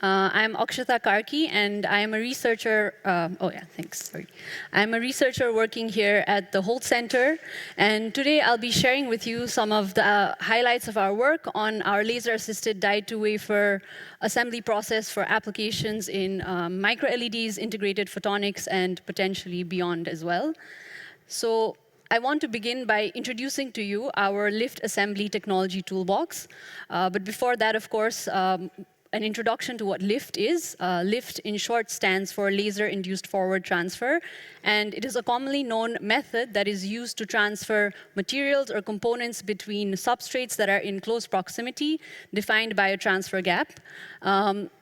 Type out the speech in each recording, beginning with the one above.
I'm Akchheta Karki, and I am a researcher. I'm a researcher working here at the Holst Centre, and today I'll be sharing with you some of the highlights of our work on our laser-assisted die-to-wafer assembly process for applications in microLEDs, integrated photonics, and potentially beyond as well. So I want to begin by introducing to you our lift assembly technology toolbox. But before that, of course, an introduction to what lift is. Lift, in short, stands for laser-induced forward transfer, and it is a commonly known method that is used to transfer materials or components between substrates that are in close proximity, defined by a transfer gap.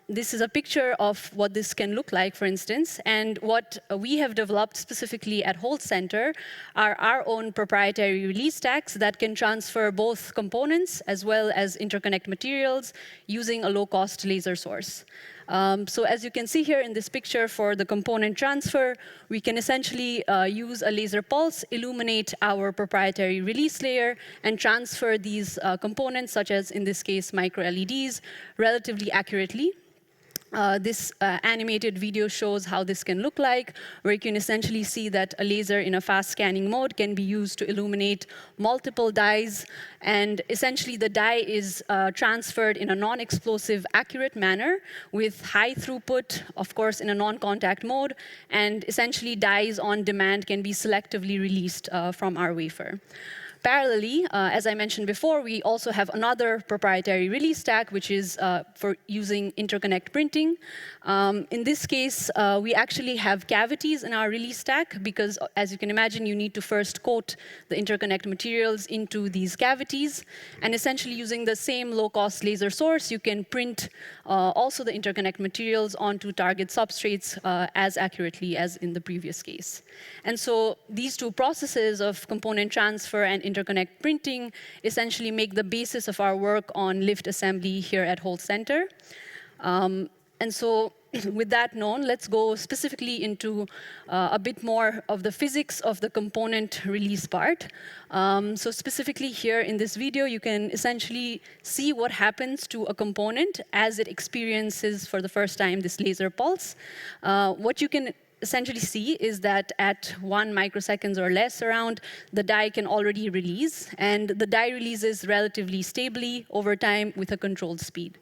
This is a picture of what this can look like, for instance, and what we have developed specifically at Holst Centre are our own proprietary release stacks that can transfer both components as well as interconnect materials using a low-cost laser source. So as you can see here in this picture, for the component transfer, we can essentially use a laser pulse, illuminate our proprietary release layer, and transfer these components, such as in this case microLEDs, relatively accurately. This animated video shows how this can look like, where you can essentially see that a laser in a fast scanning mode can be used to illuminate multiple dyes, and essentially the dye is transferred in a non-explosive, accurate manner with high throughput, of course, in a non-contact mode, and essentially dyes on demand can be selectively released from our wafer. Parallelly, as I mentioned before, we also have another proprietary release stack, which is for using interconnect printing. In this case, we actually have cavities in our release stack because, as you can imagine, you need to first coat the interconnect materials into these cavities. And essentially, using the same low-cost laser source, you can print also the interconnect materials onto target substrates as accurately as in the previous case. And so these two processes of component transfer and interconnect printing essentially make the basis of our work on lift assembly here at Holst Centre. And so with that known, let's go specifically into a bit more of the physics of the component release part. So specifically here in this video, you can essentially see what happens to a component as it experiences for the first time this laser pulse. What you can essentially see is that at 1 microseconds or less around, the die can already release, and the die releases relatively stably over time with a controlled speed.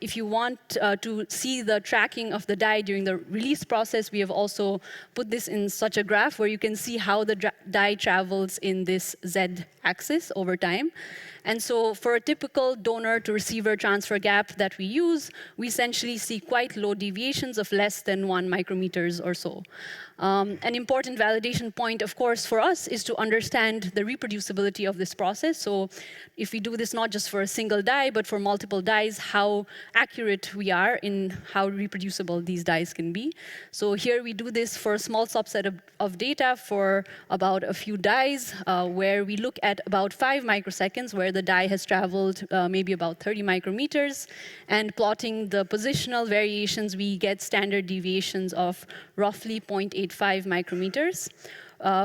If you want to see the tracking of the die during the release process, we have also put this in such a graph where you can see how the die travels in this z-axis over time. And so for a typical donor to receiver transfer gap that we use, we essentially see quite low deviations of less than 1 micrometers or so. An important validation point, of course, for us is to understand the reproducibility of this process. So if we do this not just for a single die, but for multiple dies, how accurate we are in how reproducible these dies can be. So here we do this for a small subset of data for about a few dies, where we look at about 5 microseconds, where the die has traveled maybe about 30 micrometers. And plotting the positional variations, we get standard deviations of roughly 0.85 micrometers.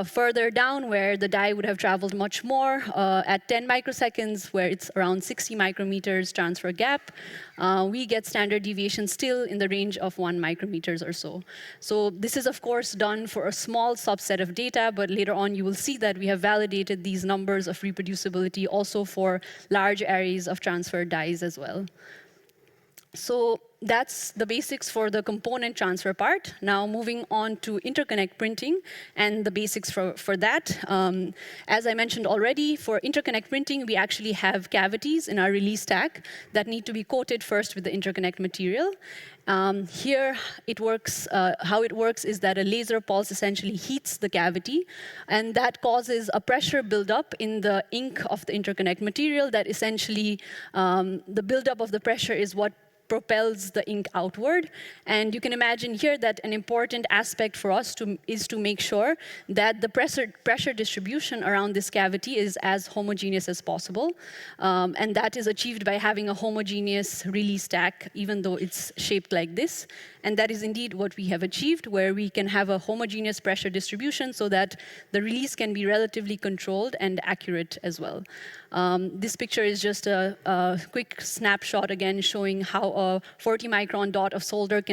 Further down, where the die would have traveled much more, at 10 microseconds, where it's around 60 micrometers transfer gap, we get standard deviation still in the range of 1 micrometers or so. So this is, of course, done for a small subset of data, but later on you will see that we have validated these numbers of reproducibility also for large arrays of transfer dies as well. So that's the basics for the component transfer part. Now moving on to interconnect printing and the basics for that. As I mentioned already, for interconnect printing, we actually have cavities in our release stack that need to be coated first with the interconnect material. Here, how it works is that a laser pulse essentially heats the cavity, and that causes a pressure buildup in the ink of the interconnect material that essentially, the buildup of the pressure is what propels the ink outward. And you can imagine here that an important aspect for us is to make sure that the pressure distribution around this cavity is as homogeneous as possible. And that is achieved by having a homogeneous release stack, even though it's shaped like this. And that is indeed what we have achieved, where we can have a homogeneous pressure distribution so that the release can be relatively controlled and accurate as well. This picture is just a quick snapshot, again, showing how a 40-micron dot of solder can